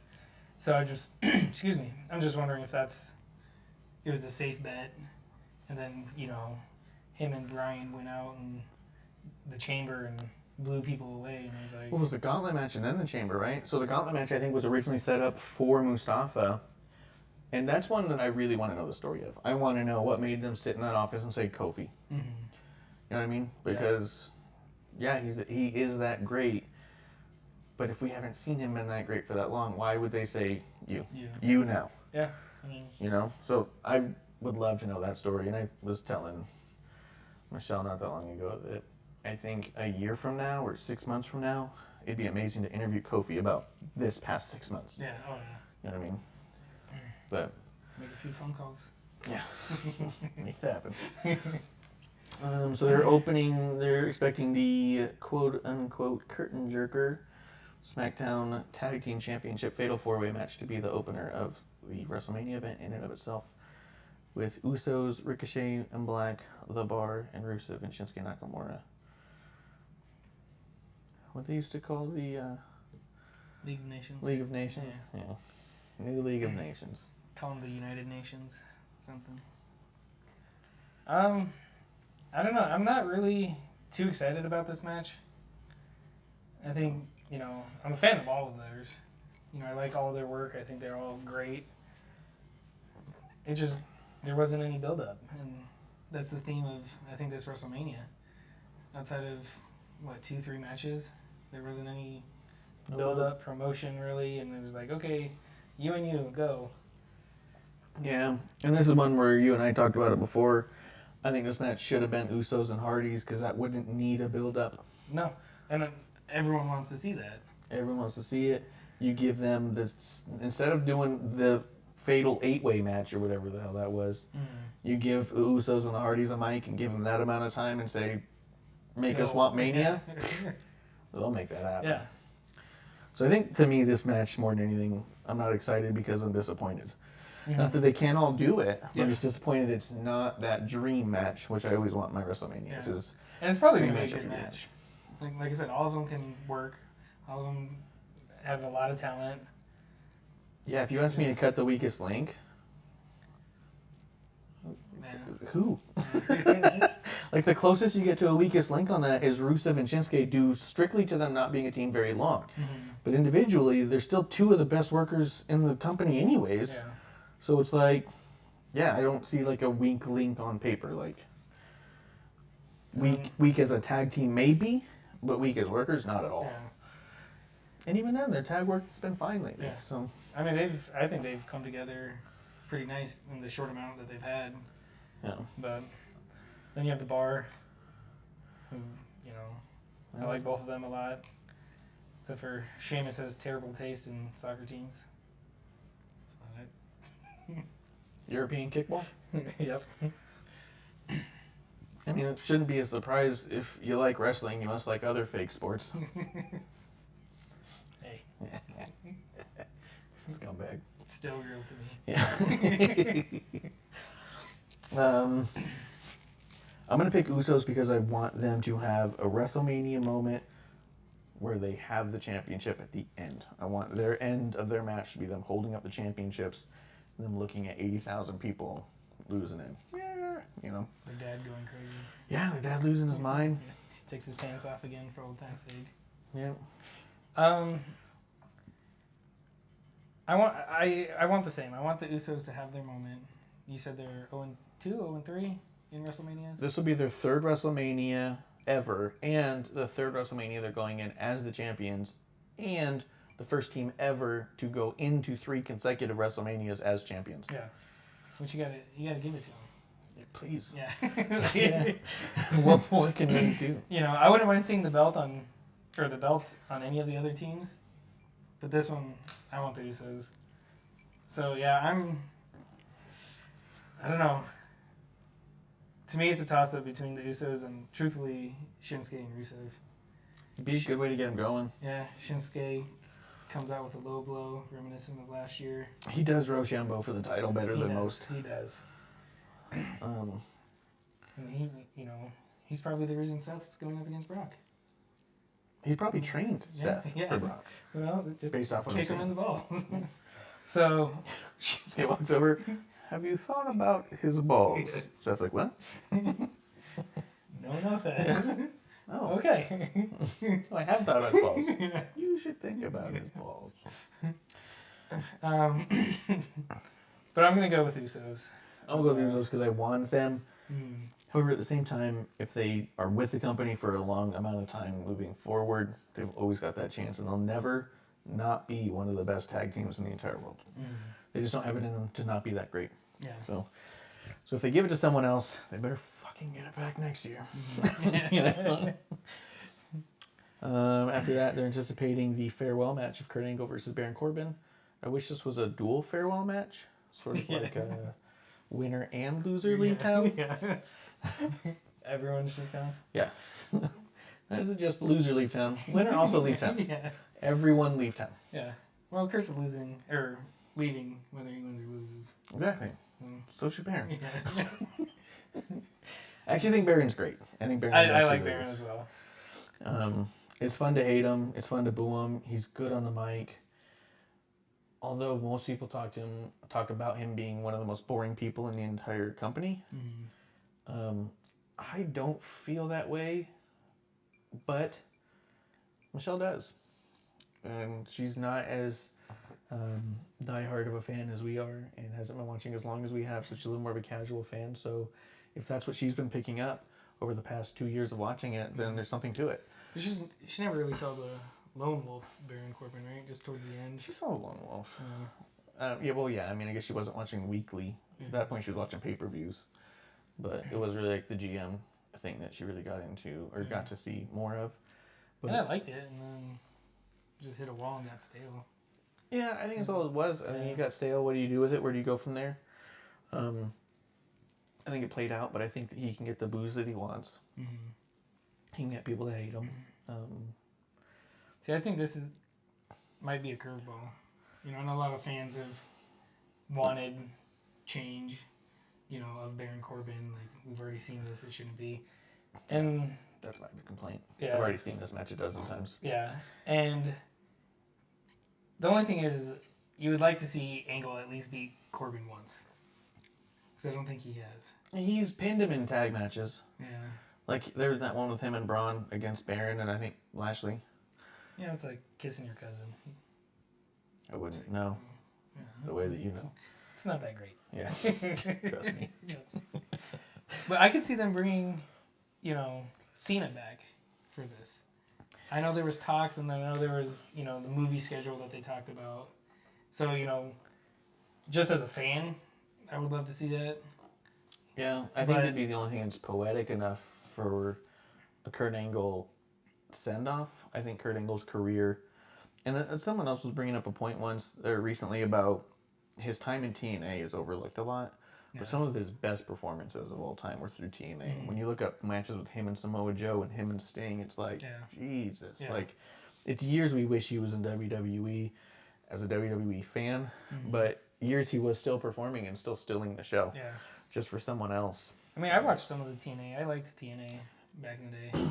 So I just, excuse me, I'm just wondering if it was a safe bet. And then, you know, him and Brian went out and the chamber and blew people away. And it was like, What was the gauntlet match and then the chamber, right? So the gauntlet match, I think, was originally set up for Mustafa. And that's one that I really want to know the story of. I want to know what made them sit in that office and say Kofi. You know what I mean? Because, yeah, he is that great. But if we haven't seen him been that great for that long, why would they say you? You now. yeah. I mean, You know? So I would love to know that story. And I was telling Michelle not that long ago that I think a year from now or 6 months from now, it'd be amazing to interview Kofi about this past 6 months. yeah, oh yeah. You know what I mean? But Make a few phone calls. yeah, make it happen. So they're expecting the quote unquote curtain jerker SmackDown Tag Team Championship Fatal 4-Way match to be the opener of the WrestleMania event in and of itself, with Usos, Ricochet and Black, The Bar, and Rusev and Shinsuke Nakamura. what they used to call the League of Nations. League of Nations. Yeah. New League of Nations. Call them the United Nations, something. I don't know. I'm not really too excited about this match. I think, I'm a fan of all of theirs. I like all of their work. I think they're all great. It just, there wasn't any build-up. And that's the theme of, I think, this WrestleMania. Outside of, 2-3 matches, there wasn't any build-up, promotion, really. And it was like, okay, you and you, go. Yeah, and this is one where you and I talked about it before. I think this match should have been Usos and Hardys because that wouldn't need a build-up. No, and everyone wants to see that. Everyone wants to see it. You give them instead of doing the fatal 8-way match or whatever the hell that was, you give the Usos and the Hardys a mic and give them that amount of time and say, make us want Mania. They'll make that happen. Yeah. So I think, to me, this match, more than anything, I'm not excited because I'm disappointed. Mm-hmm. Not that they can't all do it. Yeah. I'm just disappointed it's not that dream match, which I always want in my WrestleManias. Yeah. Is And it's probably dream going to be a match good after match. Like I said, all of them can work. All of them have a lot of talent. Yeah, if you ask me to cut the weakest link, who? Like, the closest you get to a weakest link on that is Rusev and Shinsuke, due strictly to them not being a team very long. But individually, they're still two of the best workers in the company anyways. Yeah. So it's like, yeah, I don't see like a weak link on paper. Like, weak as a tag team maybe, but weak as workers, not at all. Yeah. And even then, their tag work has been fine lately. Yeah. So I mean, I think they've come together pretty nice in the short amount that they've had. yeah, But then you have the Bar, who, I like both of them a lot. Except for Sheamus has terrible taste in soccer teams. So European kickball. Yep. I mean, it shouldn't be a surprise if you like wrestling. You must like other fake sports. Hey, Scumbag. it's still real to me. Yeah. I'm gonna pick Usos because I want them to have a WrestleMania moment where they have the championship at the end. I want their end of their match to be them holding up the championships, and them looking at 80,000 people losing it. Yeah, Their dad going crazy. Yeah, their dad losing his mind. Takes his pants off again for old time's sake. Yeah. I want the same. I want the Usos to have their moment. You said they're 0-2, 0-3 in WrestleManias? This will be their third WrestleMania ever, and the third WrestleMania they're going in as the champions, and the first team ever to go into 3 consecutive WrestleManias as champions. Yeah. But you gotta give it to them. Yeah, please. Yeah. Yeah. What can we do? I wouldn't mind seeing the belts on any of the other teams, but this one, I want the Usos. So yeah, I don't know. To me, it's a toss-up between the Usos and, truthfully, Shinsuke and Rusev. It'd be a good way to get him going. Yeah, Shinsuke comes out with a low blow, reminiscent of last year. He does Rochambeau for the title better than most. He does. And he's probably the reason Seth's going up against Brock. He probably trained Seth for Brock. Well, just Based off what I'm kick him in saying. the balls. So, Shinsuke walks over. Have you thought about his balls? Seth's like, what? no thanks. Oh, Okay. I have thought about his balls. You should think about his balls. But I'm gonna go with Usos. I'll go with Usos because I want them. Hmm. However, at the same time, if they are with the company for a long amount of time moving forward, they've always got that chance, and they'll never not be one of the best tag teams in the entire world. They just don't have it in them to not be that great. Yeah. So if they give it to someone else, they better fucking get it back next year. You know? After that, they're anticipating the farewell match of Kurt Angle versus Baron Corbin. I wish this was a dual farewell match, sort of like a winner and loser leave town. Yeah. Everyone's just gone. Yeah. This is just loser leave town. Winner also leave town. Yeah. Everyone leave town. Yeah. Well, Kurt's leaving whether he wins or loses. Exactly. Mm. So should Baron. Yeah. I actually think Baron's great. I think Baron. I like Baron as well. It's fun to hate him. It's fun to boo him. He's good on the mic. Although most people talk about him being one of the most boring people in the entire company. I don't feel that way, but Michelle does. And she's not as diehard of a fan as we are and hasn't been watching as long as we have, so she's a little more of a casual fan. So if that's what she's been picking up over the past 2 years of watching it, then there's something to it. She never really saw the Lone Wolf Baron Corbin, right? Just towards the end. She saw Lone Wolf. Yeah, I mean, I guess she wasn't watching weekly. At that point, she was watching pay-per-views. But it was really like the GM thing that she really got into or got to see more of. But, and I liked it, and then just hit a wall and got stale. Yeah, I think that's all it was. I think it got stale. What do you do with it? Where do you go from there? I think it played out, but I think that he can get the booze that he wants. He can get people to hate him. See, I think this might be a curveball. You know, and a lot of fans have wanted change, you know, of Baron Corbin. Like, we've already seen this, it shouldn't be. And that's my complaint. Yeah. I've already seen this match a dozen times. Yeah, and the only thing is, you would like to see Angle at least beat Corbin once. Because I don't think he has. He's pinned him in tag matches. Yeah. Like, there was that one with him and Braun against Baron and I think Lashley. Yeah, it's like kissing your cousin. I wouldn't know the way that you know. It's not that great. Yeah, trust me. But I could see them bringing, you know, Cena back for this. I know there was talks, and I know there was, you know, the movie schedule that they talked about. So, you know, just as a fan, I would love to see that. Yeah, I think that'd be the only thing that's poetic enough for a Kurt Angle send-off. I think Kurt Angle's career, and someone else was bringing up a point once or recently about his time in TNA is overlooked a lot. Yeah. But some of his best performances of all time were through TNA. When you look up matches with him and Samoa Joe and him and Sting, it's like, Jesus. Yeah. Like, it's years we wish he was in WWE as a WWE fan, but years he was still performing and still stealing the show. Yeah. Just for someone else. I mean, I watched some of the TNA. I liked TNA back in the day.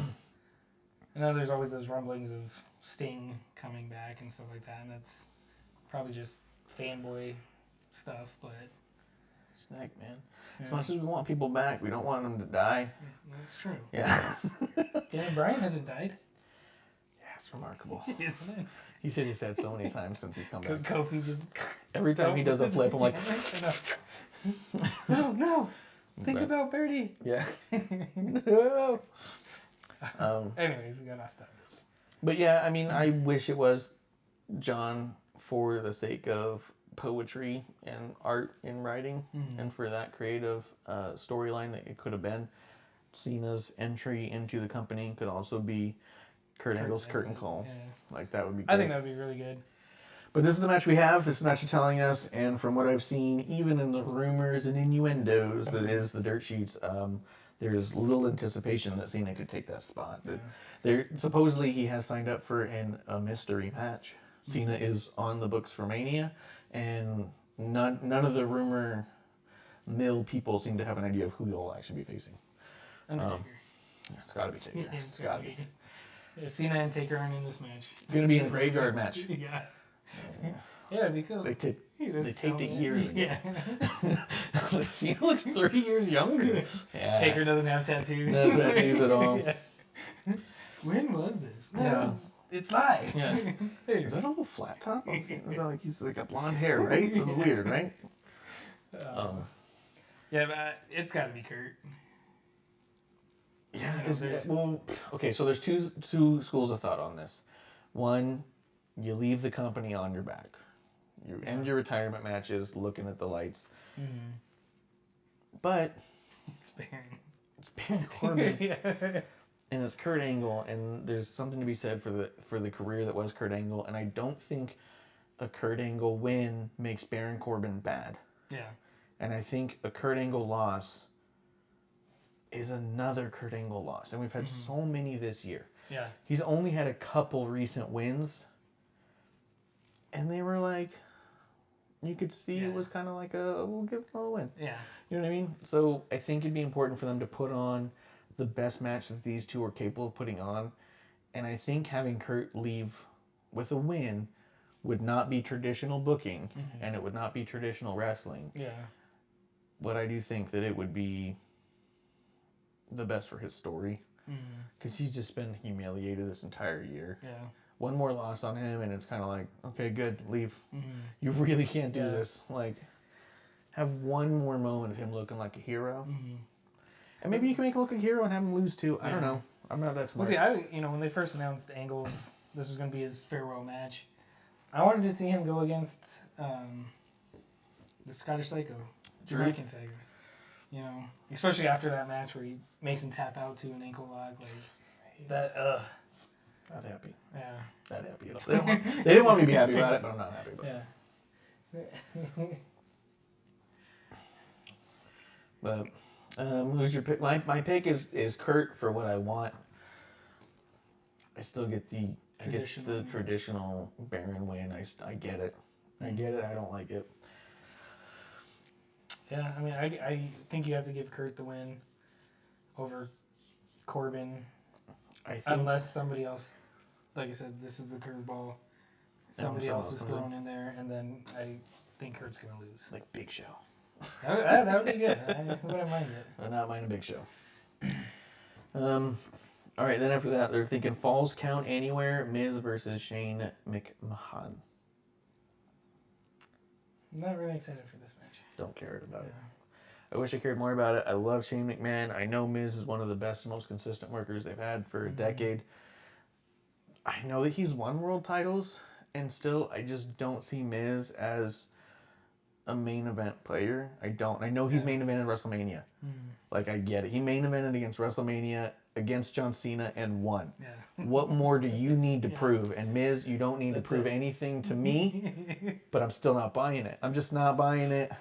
I know there's always those rumblings of Sting coming back and stuff like that, and that's probably just fanboy stuff, but... Snake, man. As much as we want people back, we don't want them to die. That's true. Yeah. Daniel Bryan hasn't died. Yeah, it's remarkable. Isn't it? He said he's had so many times since he's come back. Kofi just... Every time he does a flip, I'm like... No. Think about Birdie. Yeah. No. Anyways, we got off topic. But yeah, I mean, I wish it was John for the sake of poetry and art in writing and for that creative storyline that it could have been. Cena's entry into the company could also be Kurt Angle's curtain call. Yeah. Like, that would be good. I think that would be really good. But this is the match we have. This is the match you're telling us. And from what I've seen, even in the rumors and innuendos that is the dirt sheets, there's little anticipation that Cena could take that spot. Supposedly he has signed up for a mystery match. Cena is on the books for Mania, and none of the rumor mill people seem to have an idea of who he'll actually be facing. Undertaker. It's got to be Taker. It's got to be. Yeah, Cena and Taker aren't in this match. It's going to be in a graveyard match. Yeah. Yeah, it'd be cool. They taped it Yeah. years ago. Cena looks 30 years younger. Yeah. Taker doesn't have tattoos. No tattoos at all. Yeah. When was this? No, Yeah. It's live. Yeah. There Is that a little flat top? Is that like he's like got blonde hair, right? That's weird, right? Yeah, but it's got to be Kurt. Yeah. Well, okay. So there's two schools of thought on this. One, you leave the company on your back. You end your retirement matches looking at the lights. Mm-hmm. But It's Baron. it's Baron Corbin. Yeah. And it's Kurt Angle, and there's something to be said for the career that was Kurt Angle, and I don't think a Kurt Angle win makes Baron Corbin bad. Yeah. And I think a Kurt Angle loss is another Kurt Angle loss, and we've had so many this year. Yeah. He's only had a couple recent wins, and they were like, you could see it was kind of like we'll give him a win. Yeah. You know what I mean? So I think it'd be important for them to put on the best match that these two are capable of putting on, And I think having Kurt leave with a win would not be traditional booking, and it would not be traditional wrestling. Yeah. But I do think that it would be the best for his story. Because he's just been humiliated this entire year. Yeah. One more loss on him, and it's kind of like, okay, good, leave. You really can't do this. Like, have one more moment of him looking like a hero. And maybe you can make him look like a hero and have him lose too. I don't know. I'm not that smart. Well, see, when they first announced Angle's, this was going to be his farewell match, I wanted to see him go against the Scottish Psycho, Jamaican Psycho. You know, especially after that match where he makes him tap out to an ankle lock, like that. Not happy. Yeah. Not happy at all. They didn't want me to be happy about it, but I'm not happy about it. Yeah. But who's your pick? My pick is Kurt for what I want. I still get the traditional Baron win. I get it. I get it. I don't like it. Yeah, I mean, I think you have to give Kurt the win over Corbin, unless somebody else, like I said, this is the curveball. Somebody else is thrown in there, and then I think Kurt's going to lose. Like Big Show. That would be good. I wouldn't mind it. I'm not mind a Big Show. All right, then after that, they're thinking Falls Count Anywhere, Miz versus Shane McMahon. I'm not really excited for this match. Don't care about it. I wish I cared more about it. I love Shane McMahon. I know Miz is one of the best and most consistent workers they've had for a decade. I know that he's won world titles, and still, I just don't see Miz as a main event player. I don't. I know he's main evented WrestleMania. Like, I get it. He main evented against WrestleMania, against John Cena, and won. Yeah. What more do you need to prove? And Miz, you don't need to prove anything to me, but I'm still not buying it. I'm just not buying it.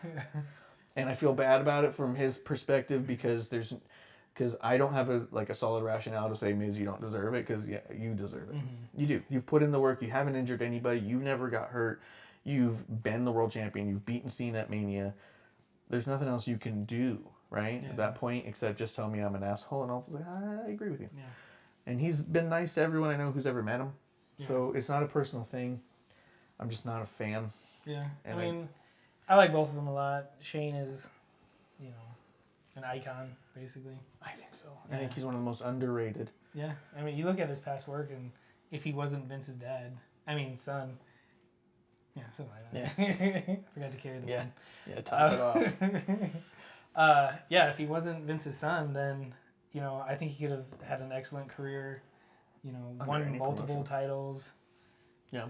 And I feel bad about it from his perspective because I don't have a solid rationale to say, Miz, you don't deserve it, because you deserve it. You do. You've put in the work. You haven't injured anybody. You've never got hurt. You've been the world champion. You've beaten Cena at Mania. There's nothing else you can do, right? At that point, except just tell me I'm an asshole, and I'll say, I agree with you. Yeah. And he's been nice to everyone I know who's ever met him. Yeah. So it's not a personal thing. I'm just not a fan. Yeah. And I mean, I like both of them a lot. Shane is, an icon, basically. I think so. I think he's one of the most underrated. Yeah. I mean, you look at his past work, and if he wasn't Vince's son. Yeah, something like that. Yeah. I forgot to carry the one. Yeah, top it off. If he wasn't Vince's son, then, I think he could have had an excellent career, won multiple titles. Yeah.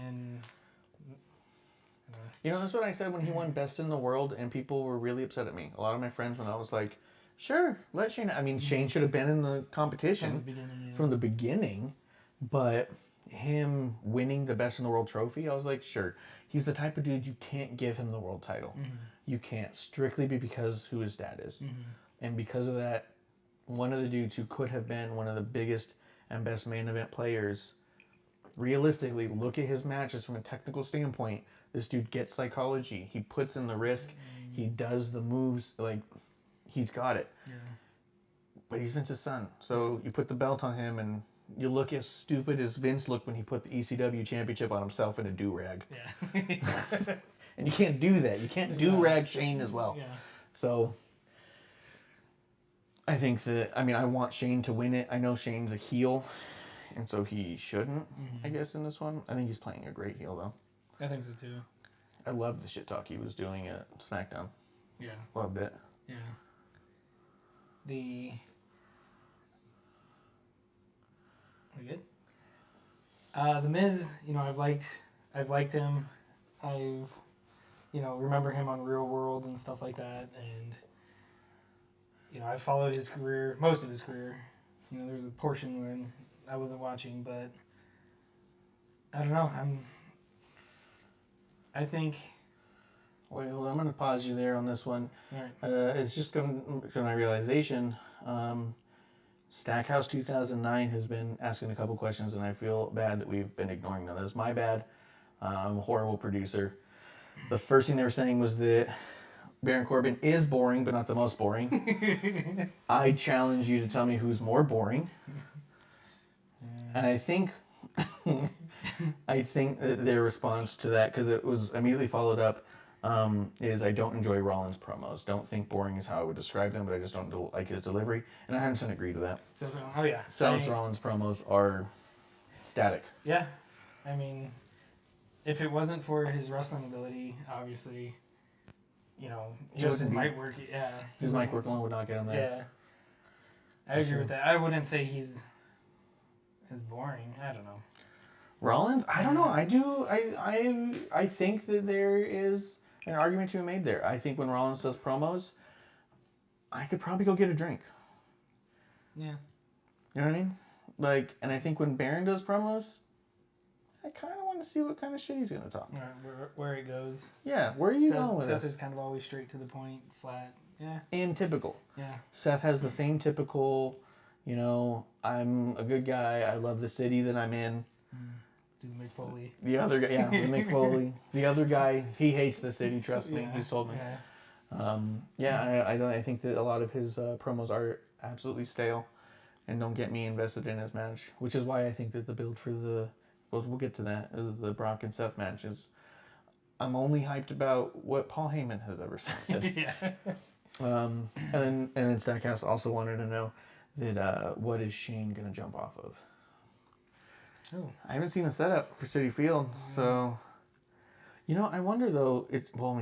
And... that's what I said when he won Best in the World, and people were really upset at me. A lot of my friends, when I was like, sure, let Shane... I mean, Shane should have been in the competition from the beginning, but... him winning the Best in the World trophy, I was like, sure. He's the type of dude you can't give him the world title. You can't, strictly because who his dad is. And because of that, one of the dudes who could have been one of the biggest and best main event players, realistically, look at his matches from a technical standpoint. This dude gets psychology. He puts in the risk. He does the moves. Like, he's got it. Yeah. But he's Vince's son. So you put the belt on him, and you look as stupid as Vince looked when he put the ECW championship on himself in a do-rag. Yeah. And you can't do that. You can't do-rag Shane as well. Yeah. So I think that, I want Shane to win it. I know Shane's a heel, and so he shouldn't, I guess, in this one. I think he's playing a great heel, though. I think so, too. I loved the shit talk he was doing at SmackDown. Yeah. Loved it. Yeah. We good? The Miz, I've liked him. I remember him on Real World and stuff like that, and I followed his career, most of his career. There's a portion when I wasn't watching, but I don't know. I think. Well, I'm going to pause you there on this one. All right. It's just come to my realization. Stackhouse 2009 has been asking a couple questions, and I feel bad that we've been ignoring them. That's my bad. I'm a horrible producer. The first thing they were saying was that Baron Corbin is boring, but not the most boring. I challenge you to tell me who's more boring. And I think, I think that their response to that, because it was immediately followed up, is I don't enjoy Rollins promos. Don't think boring is how I would describe them, but I just don't like his delivery. And I 100% agree to that. Oh yeah. Seth Rollins promos are static. Yeah, I mean, if it wasn't for his wrestling ability, obviously, just his mic work. Yeah. His mic work alone would not get him there. Yeah. I agree with that. I wouldn't say he's boring. I don't know. Rollins, I don't know. I do. I think that there is an argument to be made there. I think when Rollins does promos, I could probably go get a drink. Yeah. You know what I mean? Like, and I think when Baron does promos, I kind of want to see what kind of shit he's gonna talk. Where it goes. Yeah, where are you going with Seth this? is kind of always straight to the point, flat. Yeah. And typical. Yeah. Seth has the same typical, I'm a good guy. I love the city that I'm in. Do the Mick Foley. The other guy, yeah, the Mick Foley. The other guy, he hates the city. Trust me, he's told me. Yeah. I think that a lot of his promos are absolutely stale, and don't get me invested in his match. Which is why I think that the build for we'll get to that, is the Brock and Seth match is. I'm only hyped about what Paul Heyman has ever said. Yeah. And then Stackhouse also wanted to know that what is Shane gonna jump off of? Oh. I haven't seen a setup for City Field, so I wonder though.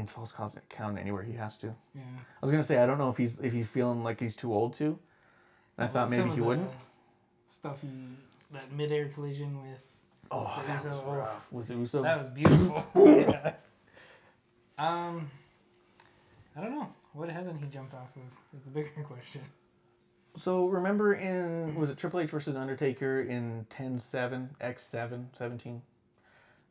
False count anywhere he has to. Yeah. I was gonna say I don't know if he's feeling like he's too old to. And I thought maybe he wouldn't. That mid-air collision with. Oh, that was rough. With Uso. That was beautiful. Yeah. I don't know. What hasn't he jumped off of is the bigger question. So remember was it Triple H versus Undertaker in 10-7, X7, 17?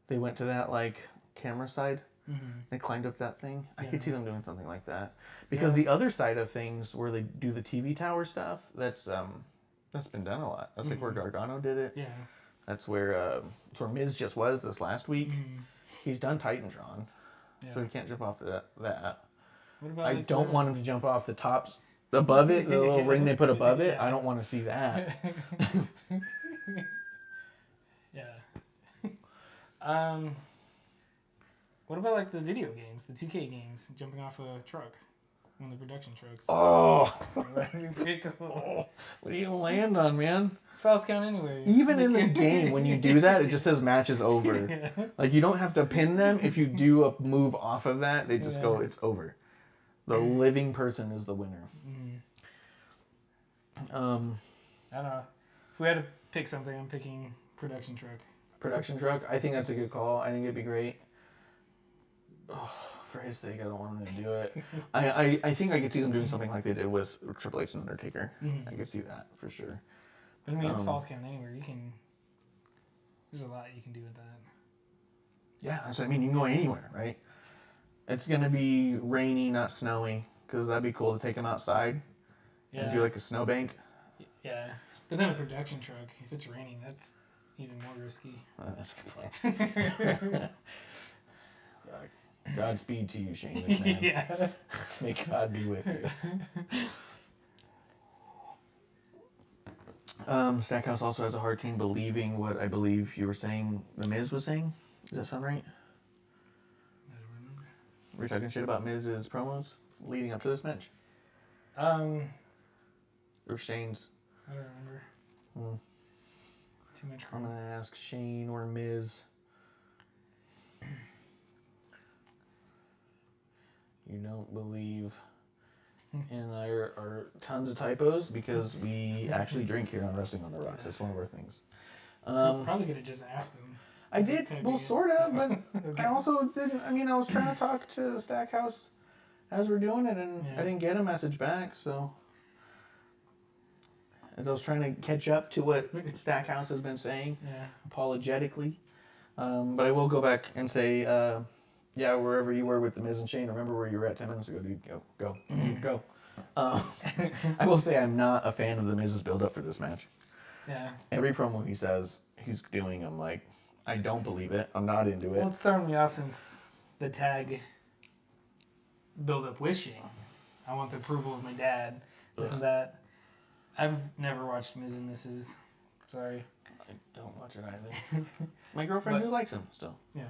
They went to that camera side. Mm-hmm. They climbed up that thing. I could see them doing something like that. Because the other side of things where they do the TV tower stuff, that's been done a lot. That's like where Gargano did it. Yeah. That's where Miz just was this last week. Mm-hmm. He's done Titantron. Yeah. So he can't jump off that. What about I don't want him to jump off the tops above it, the little ring they put above it. I don't want to see that. Yeah. What about the video games, the 2K games, jumping off a truck, one of the production trucks? Oh, That'd be pretty cool. what do you land on, man? It's false count anywhere. Even in the game, when you do that, it just says match is over. Yeah. You don't have to pin them. If you do a move off of that, they just go, it's over. The living person is the winner. I don't know. If we had to pick something, I'm picking production truck. Production truck, I think that's a good call. I think it'd be great. Oh, for his sake, I don't want him to do it. I think I could see them doing something like they did with Triple H and Undertaker. I could see that for sure. But it's false count anywhere. There's a lot you can do with that. Yeah, so you can go anywhere, right? It's gonna be rainy, not snowy, because that'd be cool to take them outside and do a snowbank. Yeah, but then a production truck, if it's raining, that's even more risky. That's a good point. Godspeed to you, Shane McMahon. Yeah. May God be with you. Stackhouse also has a hard time believing what I believe you were saying The Miz was saying. Does that sound right? I don't remember. Were you talking shit about Miz's promos leading up to this match? Or Shane's? I don't remember. Too much. I'm going to ask Shane or Miz. You don't believe in our tons of typos because we actually drink here on Wrestling on the Rocks. That's one of our things. Probably could have just asked him. I did, sort of, but I also didn't. I was trying to talk to Stackhouse as we're doing it, and I didn't get a message back, so. As I was trying to catch up to what Stackhouse has been saying, apologetically. But I will go back and say, wherever you were with The Miz and Shane, remember where you were at 10 minutes ago, dude. Go. Go. I will say I'm not a fan of The Miz's build-up for this match. Yeah. Every promo he says he's doing, I'm like, I don't believe it. I'm not into it. Well, it's thrown me off since the tag build-up with Shane. I want the approval of my dad. Isn't that... I've never watched Miz and Mrs. Sorry. I don't watch it either. My girlfriend But- who likes him still. Yeah.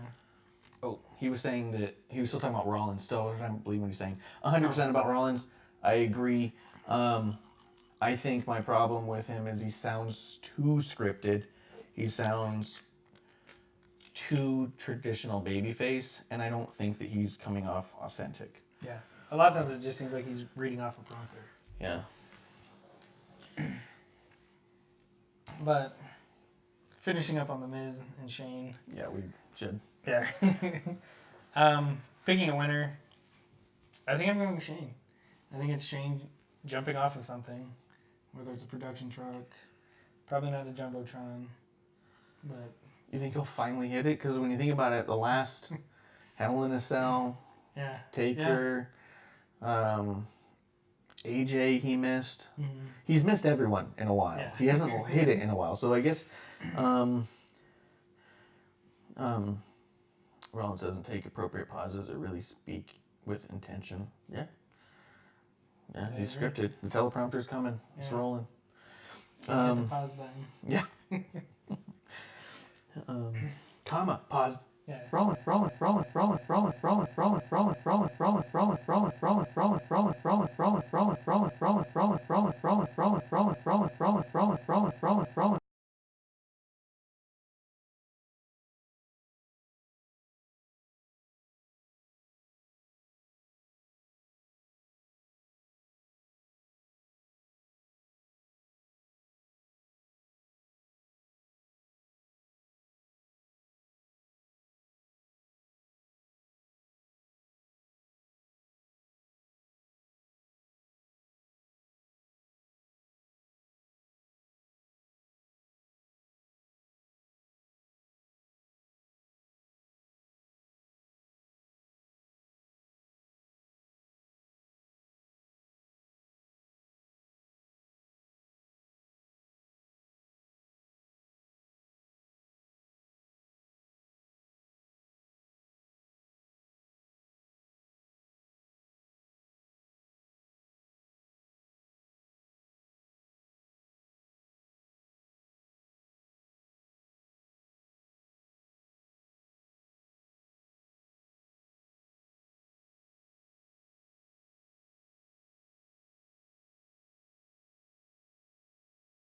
Oh, he was saying that he was still talking about Rollins. Still, I don't believe what he's saying. 100% about Rollins. I agree. I think my problem with him is he sounds too scripted. He sounds too traditional babyface, and I don't think that he's coming off authentic. Yeah. A lot of times it just seems like he's reading off a prompter. Yeah. But finishing up on The Miz and Shane. Yeah, we should. Yeah. Picking a winner. I think I'm going with Shane. I think it's Shane jumping off of something, whether it's a production truck, probably not a jumbotron, but You think he'll finally hit it? Because when you think about it, the last Hell in a Cell, yeah. Taker, AJ he missed. Mhm. He's missed everyone in a while. Yeah. He hasn't hit it in a while. So I guess Rollins doesn't take appropriate pauses or really speak with intention. Yeah. Yeah, I he's agree. scripted. The teleprompter's coming. It's Yeah. rolling. Hit the pause button. Yeah. Comma. Pause. Yeah. Rolling, rolling, rolling, rolling, rolling, rolling, rolling, rolling, rolling, rolling, rolling, rolling, rolling, rolling, rolling, rolling, rolling, rolling,